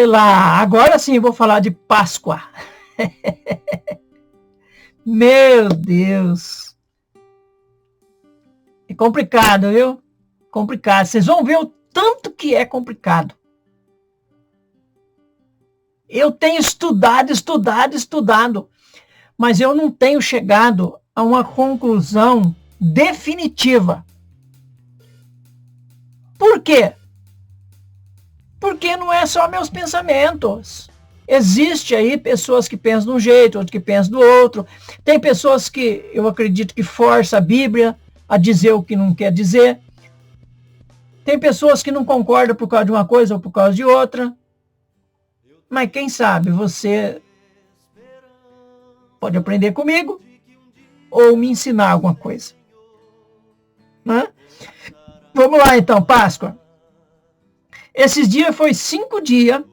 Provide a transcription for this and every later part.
Sei lá, agora sim vou falar de Páscoa. Meu Deus. É complicado, viu? Complicado. Vocês vão ver o tanto que é complicado. Eu tenho estudado, mas eu não tenho chegado a uma conclusão definitiva. Por quê? Porque não é só meus pensamentos. Existe aí pessoas que pensam de um jeito, outros que pensam do outro. Tem pessoas que eu acredito que forçam a Bíblia a dizer o que não quer dizer. Tem pessoas que não concordam por causa de uma coisa ou por causa de outra. Mas quem sabe você pode aprender comigo ou me ensinar alguma coisa. Né? Vamos lá então, Páscoa. Esses dias foi 5 dias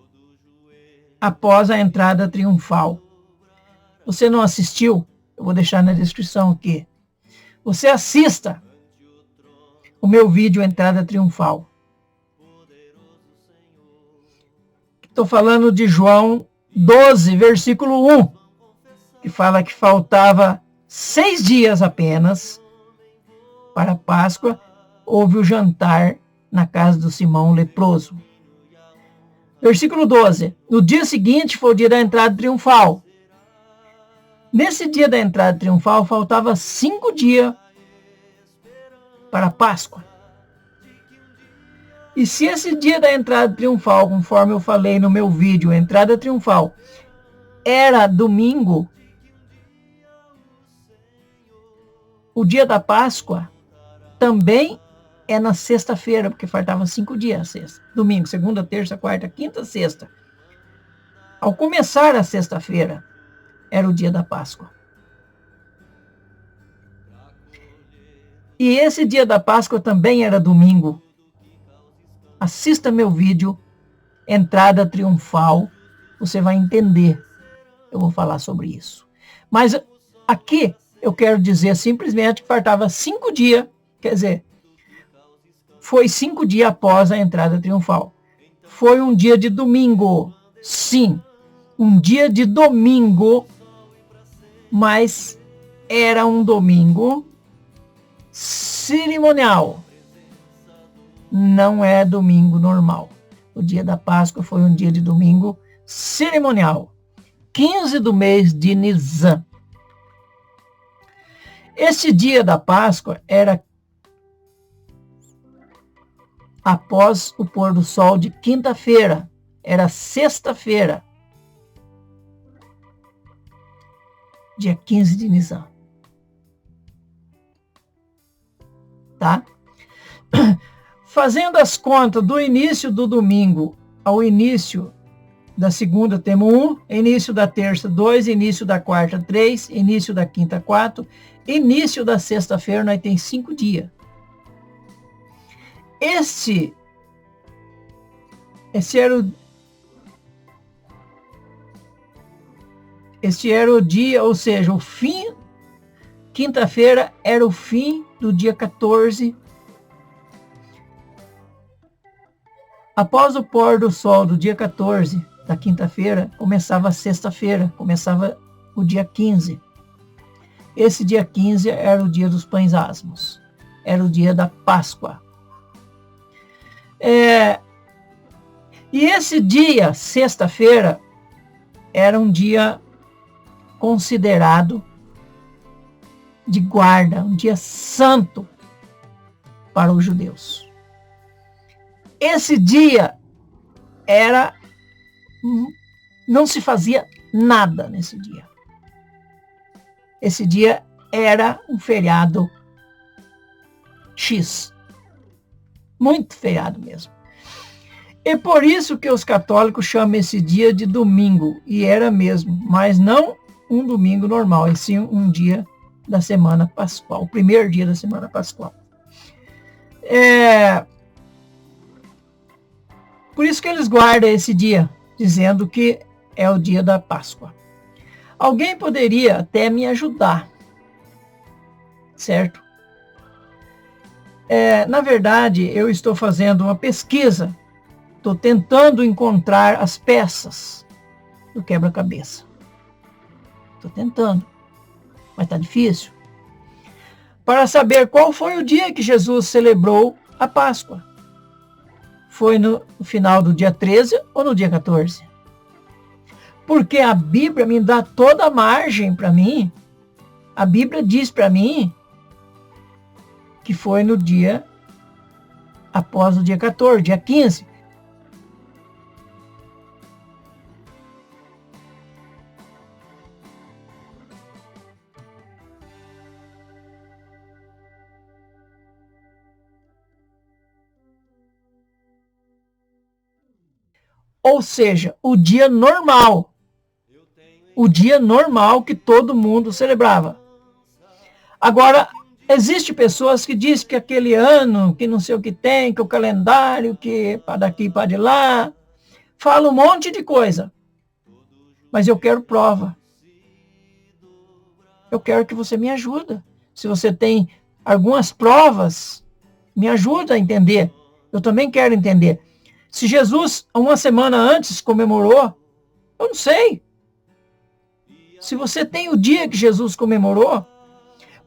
após a entrada triunfal. Você não assistiu? Eu vou deixar na descrição aqui. Você assista o meu vídeo Entrada Triunfal. Estou falando de João 12, versículo 1, que fala que faltava 6 dias apenas para a Páscoa. Houve o jantar na casa do Simão leproso. Versículo 12. No dia seguinte foi o dia da entrada triunfal. Nesse dia da entrada triunfal faltava 5 dias para a Páscoa. E se esse dia da entrada triunfal, conforme eu falei no meu vídeo, entrada triunfal, era domingo, o dia da Páscoa também é na sexta-feira, porque faltavam 5 dias, sexta. Domingo, segunda, terça, quarta, quinta, sexta. Ao começar a sexta-feira, era o dia da Páscoa. E esse dia da Páscoa também era domingo. Assista meu vídeo, Entrada Triunfal, você vai entender. Eu vou falar sobre isso. Mas aqui eu quero dizer simplesmente que faltava 5 dias, quer dizer, foi 5 dias após a entrada triunfal. Foi um dia de domingo, sim, um dia de domingo, mas era um domingo cerimonial. Não é domingo normal. O dia da Páscoa foi um dia de domingo cerimonial. 15 do mês de Nisan. Esse dia da Páscoa era após o pôr do sol de quinta-feira. Era sexta-feira. Dia 15 de Nisan. Tá? Fazendo as contas do início do domingo ao início da segunda, temos 1, início da terça, 2, início da quarta, 3, início da quinta, 4, início da sexta-feira, nós temos 5 dias. Esse era o dia, ou seja, o fim, quinta-feira era o fim do dia 14. Após o pôr do sol do dia 14, da quinta-feira, começava a sexta-feira, começava o dia 15. Esse dia 15 era o dia dos pães asmos, era o dia da Páscoa. E esse dia, sexta-feira, era um dia considerado de guarda, um dia santo para os judeus. Esse dia não se fazia nada nesse dia. Esse dia era um feriado X. Muito feriado mesmo. É por isso que os católicos chamam esse dia de domingo, e era mesmo, mas não um domingo normal, e sim um dia da semana pascual, o primeiro dia da semana pascual. Por isso que eles guardam esse dia, dizendo que é o dia da Páscoa. Alguém poderia até me ajudar, certo? Na verdade, eu estou fazendo uma pesquisa, Estou tentando encontrar as peças do quebra-cabeça. Estou tentando, mas está difícil. Para saber qual foi o dia que Jesus celebrou a Páscoa. Foi no final do dia 13 ou no dia 14? Porque a Bíblia me dá toda a margem para mim. A Bíblia diz para mim que foi no dia após o dia 14, dia 15. Ou seja, o dia normal. O dia normal que todo mundo celebrava. Agora, existem pessoas que dizem que aquele ano, que não sei o que tem, que o calendário, que para daqui para de lá. Fala um monte de coisa. Mas eu quero prova. Eu quero que você me ajude. Se você tem algumas provas, me ajuda a entender. Eu também quero entender. Se Jesus, uma semana antes, comemorou, eu não sei. Se você tem o dia que Jesus comemorou,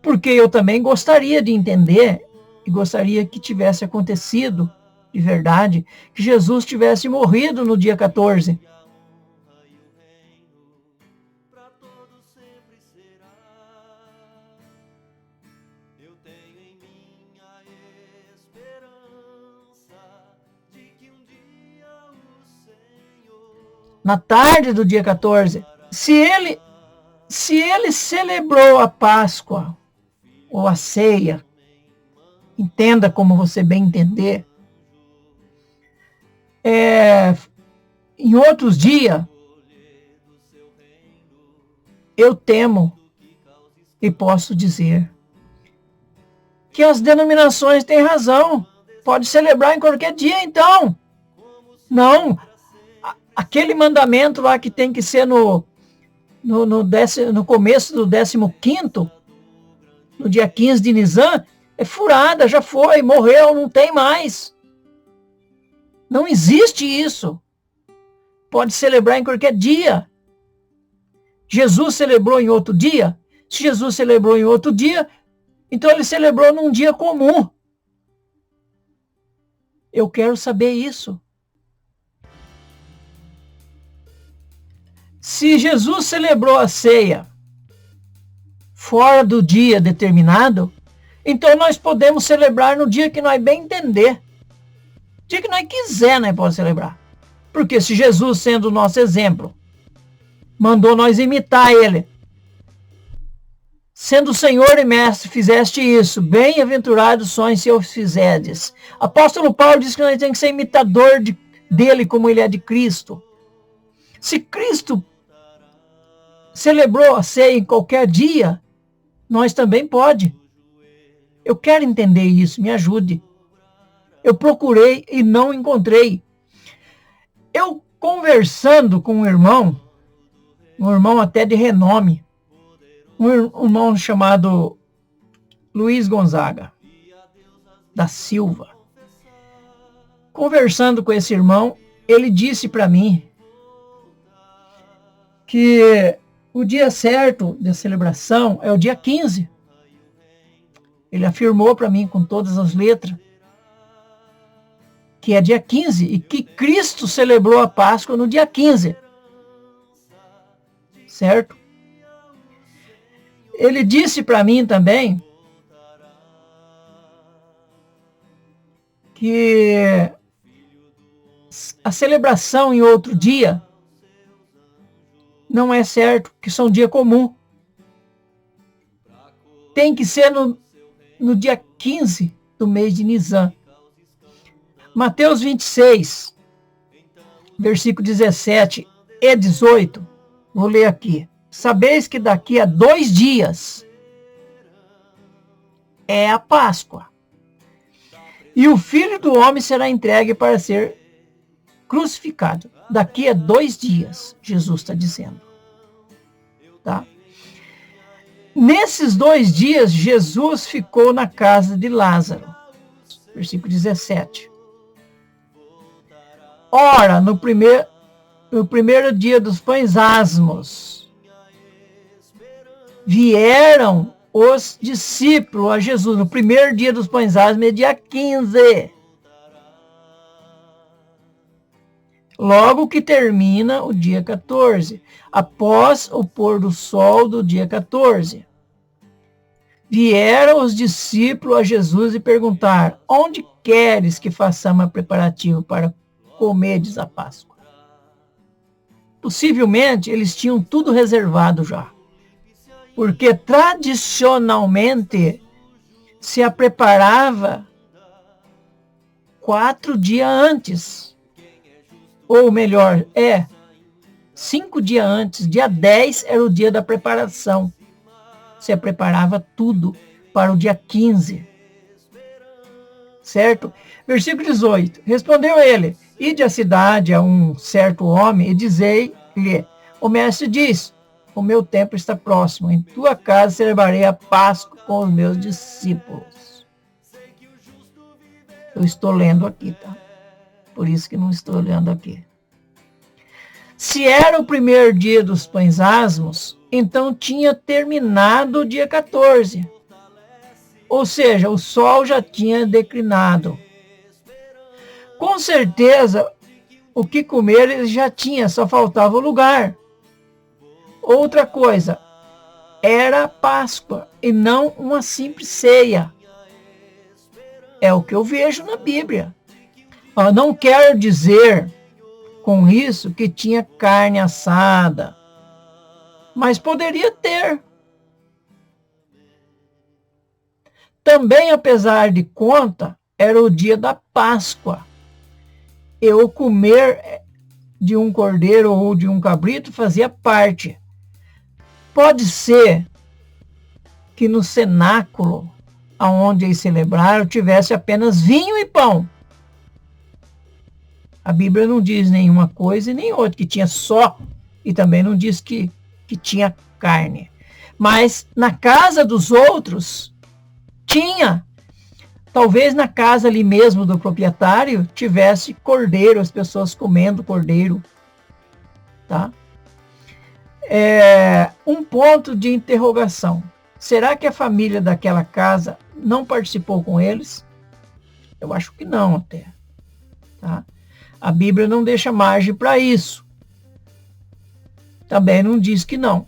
porque eu também gostaria de entender e gostaria que tivesse acontecido de verdade, que Jesus tivesse morrido no dia 14. Na tarde do dia 14, se ele celebrou a Páscoa ou a ceia, entenda como você bem entender, em outros dias, eu temo e posso dizer que as denominações têm razão. Pode celebrar em qualquer dia, então. Não, aquele mandamento lá que tem que ser no começo do 15º, no dia 15 de Nisan, é furada, já foi, morreu, não tem mais. Não existe isso. Pode celebrar em qualquer dia. Jesus celebrou em outro dia? Se Jesus celebrou em outro dia, então ele celebrou num dia comum. Eu quero saber isso. Se Jesus celebrou a ceia fora do dia determinado, então nós podemos celebrar no dia que nós bem entender. Dia que nós quiser, nós podemos celebrar. Porque se Jesus, sendo o nosso exemplo, mandou nós imitar ele, sendo Senhor e Mestre, fizeste isso, bem-aventurados sois se o fizerdes. Apóstolo Paulo diz que nós temos que ser imitador dele como ele é de Cristo. Se Cristo celebrou a ceia em qualquer dia, nós também pode. Eu quero entender isso, me ajude. Eu procurei e não encontrei. Eu conversando com um irmão até de renome, um irmão chamado Luiz Gonzaga da Silva. Conversando com esse irmão, ele disse para mim que o dia certo da celebração é o dia 15. Ele afirmou para mim com todas as letras que é dia 15 e que Cristo celebrou a Páscoa no dia 15. Certo? Ele disse para mim também que a celebração em outro dia não é certo, que são dia comum. Tem que ser no dia 15 do mês de Nisan. Mateus 26, versículo 17 e 18. Vou ler aqui. Sabeis que daqui a 2 dias é a Páscoa. E o Filho do Homem será entregue para ser crucificado. Daqui a 2 dias, Jesus está dizendo. Tá? Nesses 2 dias, Jesus ficou na casa de Lázaro. Versículo 17. Ora, no primeiro dia dos pães asmos, vieram os discípulos a Jesus. No primeiro dia dos pães asmos é dia 15. Logo que termina o dia 14, após o pôr do sol do dia 14. Vieram os discípulos a Jesus e perguntaram: onde queres que façamos preparativo para comerdes a Páscoa? Possivelmente eles tinham tudo reservado já, porque tradicionalmente se a preparava 4 dias antes, ou melhor, 5 dias antes. Dia 10 era o dia da preparação. Você preparava tudo para o dia 15. Certo? Versículo 18. Respondeu ele: ide à cidade a um certo homem e dizei-lhe: o mestre diz, o meu tempo está próximo. Em tua casa celebrarei a Páscoa com os meus discípulos. Eu estou lendo aqui, tá? Por isso que não estou olhando aqui. Se era o primeiro dia dos pães asmos, então tinha terminado o dia 14. Ou seja, o sol já tinha declinado. Com certeza, o que comer ele já tinha, só faltava o lugar. Outra coisa, era Páscoa e não uma simples ceia. É o que eu vejo na Bíblia. Não quero dizer com isso que tinha carne assada, mas poderia ter. Também, apesar de conta, era o dia da Páscoa. E o comer de um cordeiro ou de um cabrito fazia parte. Pode ser que no cenáculo, aonde eles celebraram, tivesse apenas vinho e pão. A Bíblia não diz nenhuma coisa e nem outra, que tinha só, e também não diz que tinha carne. Mas na casa dos outros, tinha. Talvez na casa ali mesmo do proprietário tivesse cordeiro, as pessoas comendo cordeiro. Tá? Um ponto de interrogação. Será que a família daquela casa não participou com eles? Eu acho que não até. Tá? A Bíblia não deixa margem para isso. Também não diz que não.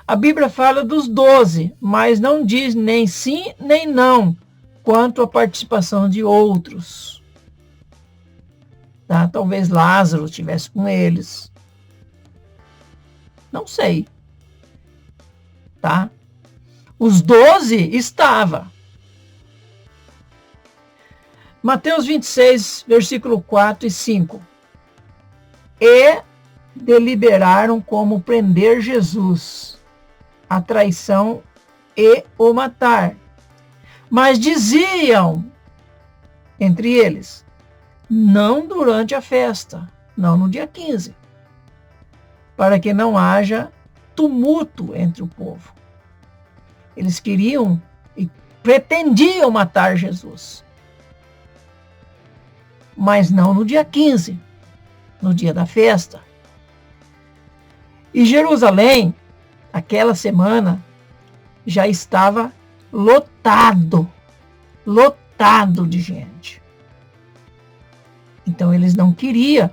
A Bíblia fala dos 12, mas não diz nem sim nem não quanto à participação de outros. Tá? Talvez Lázaro estivesse com eles. Não sei. Tá? Os 12 estavam. Mateus 26, versículo 4 e 5. E deliberaram como prender Jesus, a traição e o matar. Mas diziam entre eles: não durante a festa, não no dia 15, para que não haja tumulto entre o povo. Eles queriam e pretendiam matar Jesus. Mas não no dia 15, no dia da festa. E Jerusalém, aquela semana, já estava lotado de gente. Então eles não queriam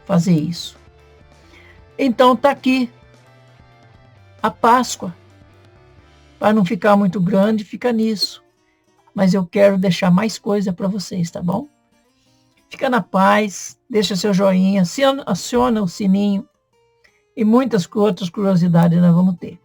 fazer isso. Então está aqui a Páscoa. Para não ficar muito grande, fica nisso. Mas eu quero deixar mais coisa para vocês, tá bom? Fica na paz, deixa seu joinha, aciona o sininho e muitas outras curiosidades nós vamos ter.